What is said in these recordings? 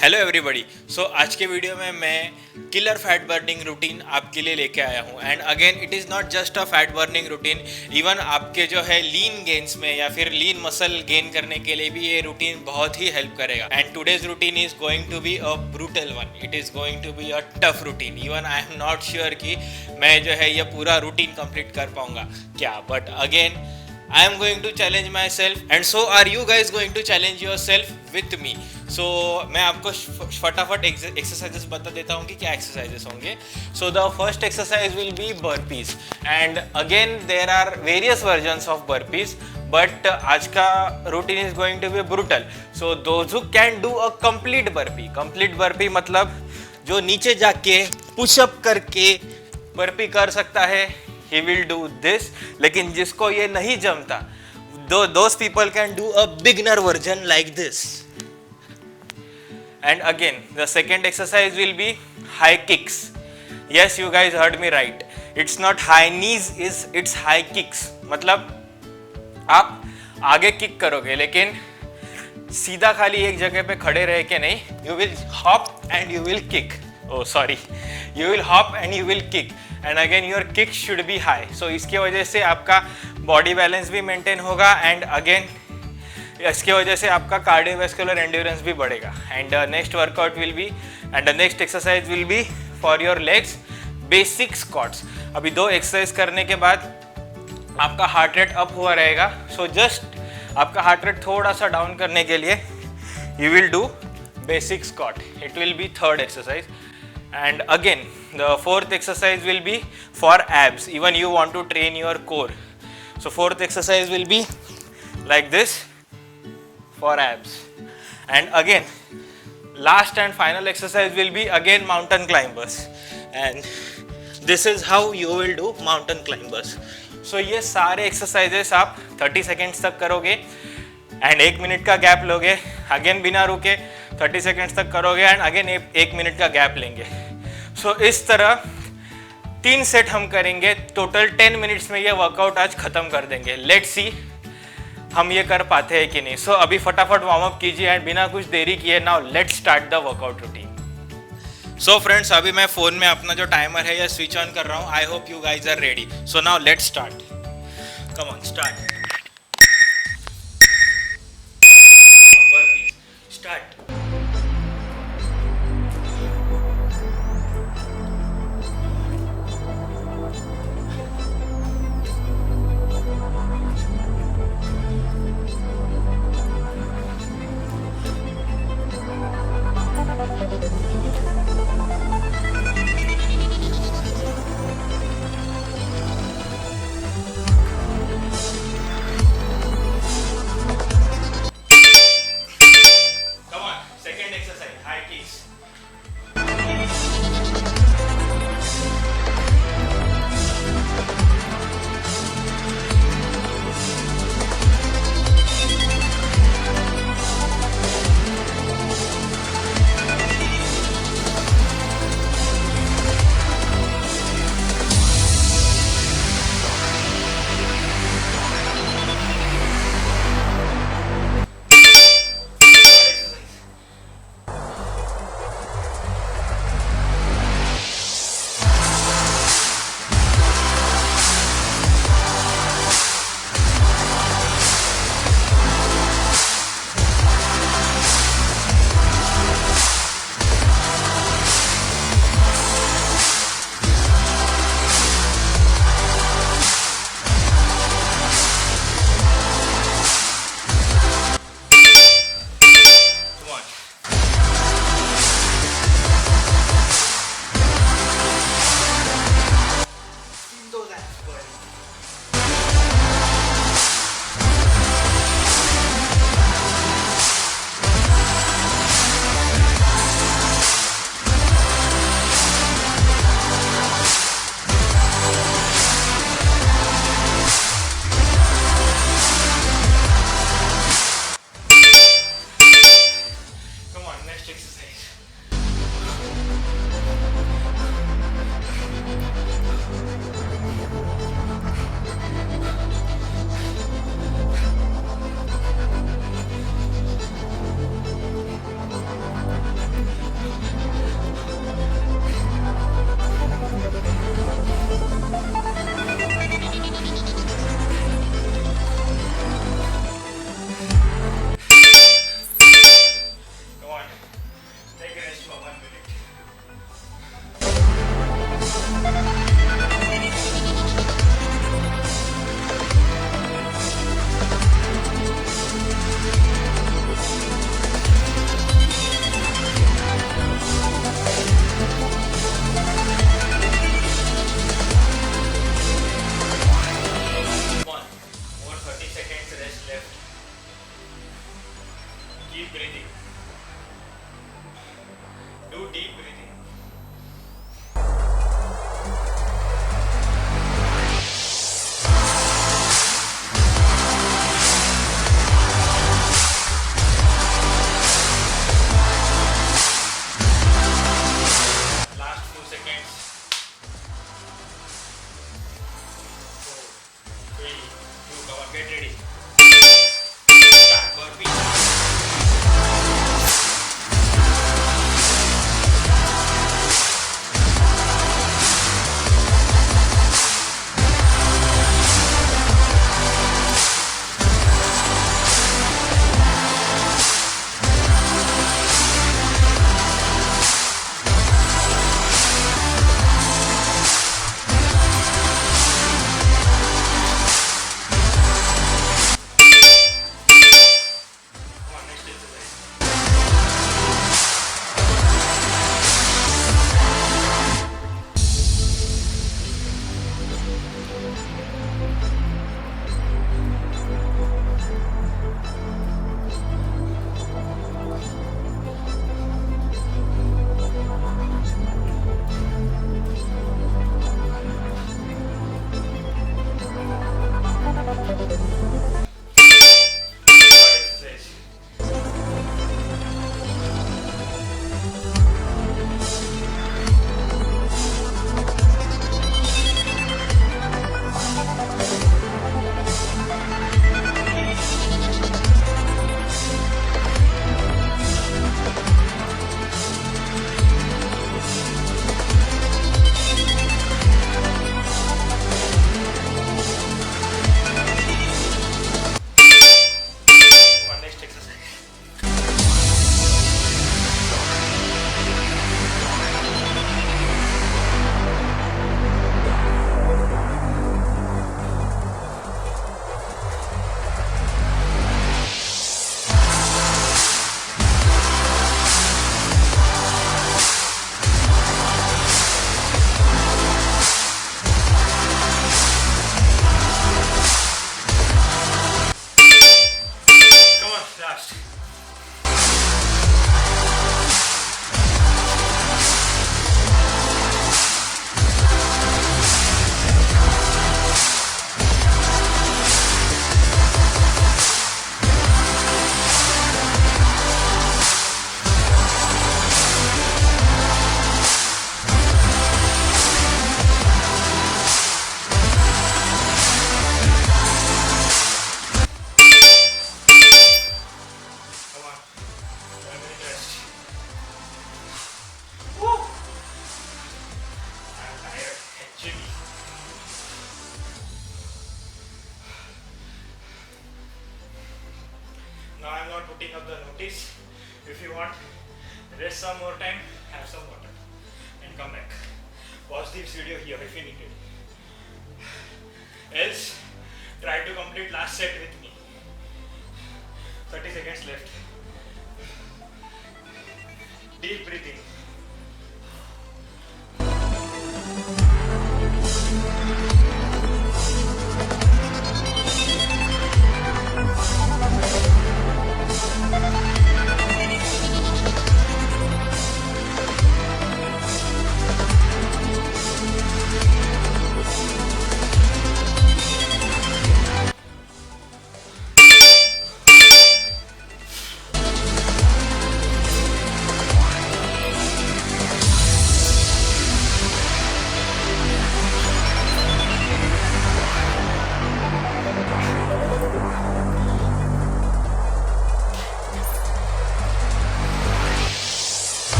Hello everybody. सो आज के video में मैं किलर फैट बर्निंग रूटीन आपके लिए लेके आया हूँ। And again it is not just a fat burning routine, even आपके जो है लीन गेन्स में या फिर लीन मसल गेन करने के लिए भी ये रूटीन बहुत ही हेल्प करेगा। And today's routine is going to be a brutal one, it is going to be a tough routine. Even I am not sure कि मैं जो है ये पूरा रूटीन कंप्लीट कर पाऊंगा क्या, but again I am going to challenge myself and so are you guys going to challenge yourself with me. So मैं आपको फटाफट एक्सरसाइजेस बता देता हूँ कि क्या एक्सरसाइजेस होंगे. So the first exercise will be burpees and again there are various versions of burpees but आज का routine is going to be brutal. So those who can do a complete burpee मतलब जो नीचे जाके pushup करके burpee कर सकता है, he will do this. लेकिन जिसको ये नहीं जमता, those people can do a beginner version like this. And again the second exercise will be high kicks. Yes, you guys heard me right, it's not high knees, it's high kicks. मतलब आप आगे kick करोगे लेकिन सीधा खाली एक जगह पे खड़े रह के नहीं, you will hop and you will kick. Oh sorry, you will hop and you will kick. And again your kick should be high. So इसके वजह से आपका बॉडी बैलेंस भी मेंटेन होगा एंड अगेन इसके वजह से आपका कार्डियोवैस्कुलर एंड्योरेंस भी बढ़ेगा. And next workout will be and the next exercise will be for your legs basic squats. अभी दो एक्सरसाइज करने के बाद आपका हार्ट रेट अप हुआ रहेगा. सो जस्ट आपका हार्ट रेट थोड़ा सा डाउन करने के लिए you will do basic squat. It will be third exercise. And again the fourth exercise will be for abs. Even you want to train your core, so fourth exercise will be like this for abs. And again last and final exercise will be again mountain climbers, and this is how you will do mountain climbers. So ये सारे exercises आप 30 seconds तक करोगे and 1 minute का gap लोगे. Again बिना रुके 30 seconds तक करोगे एंड अगेन 1 मिनट का गैप लेंगे. सो इस तरह 3 सेट हम करेंगे. टोटल 10 मिनट्स में ये वर्कआउट आज खत्म कर देंगे. लेट्स सी हम ये कर पाते हैं कि नहीं. सो अभी फटाफट वार्म अप कीजिए एंड बिना कुछ देरी किए now let's start the workout routine. So friends, अभी मैं फ़ोन में अपना जो टाइमर है ये स्विच ऑन कर रहा हूँ. I hope you guys are ready. So now let's start. Come on, start. Start. Do deep breathing. Last few seconds. 4, 3, 2, come on, get ready. Start burpee. Come on, next exercise. Third exercise. Come on, next exercise. Come on, last. Come on. 1 minute rest. Woo! I'm tired, actually. Now I'm not putting up the notice. If you want, rest some more time, have some water, and come back. Pause this video here if you need it. Else, try to complete last set with me. 30 seconds left. Deep breathing.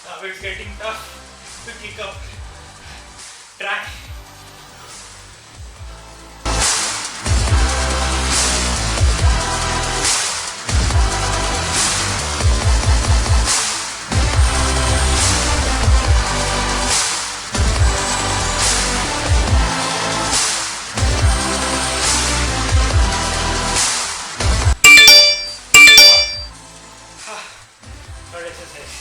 Now it's getting tough to kick up. Try. Third exercise.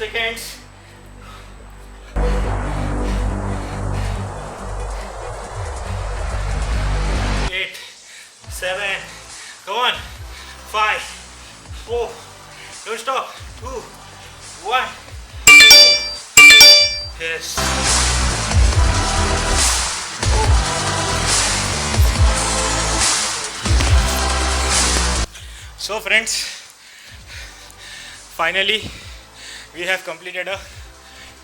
seconds. 8, 7, come on, 5, 4, don't stop, 2, 1, yes. So friends, finally we have completed a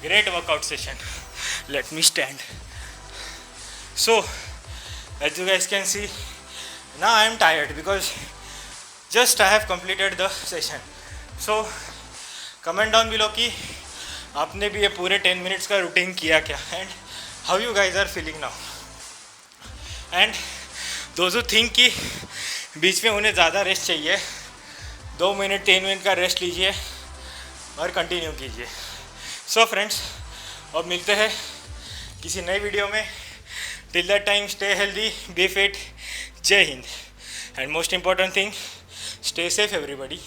great workout session. Let me stand. So as you guys can see, now I am tired because just I have completed the session. So comment down below कि आपने भी ये पूरे 10 minutes का routine किया क्या, and how you guys are feeling now. And those who think कि बीच में उन्हें ज़्यादा रेस्ट चाहिए, 2 मिनट 3 मिनट का रेस्ट लीजिए और कंटिन्यू कीजिए. सो फ्रेंड्स, अब मिलते हैं किसी नई वीडियो में. Till that time, stay healthy, be fit. जय Hind. And most important thing, stay safe everybody.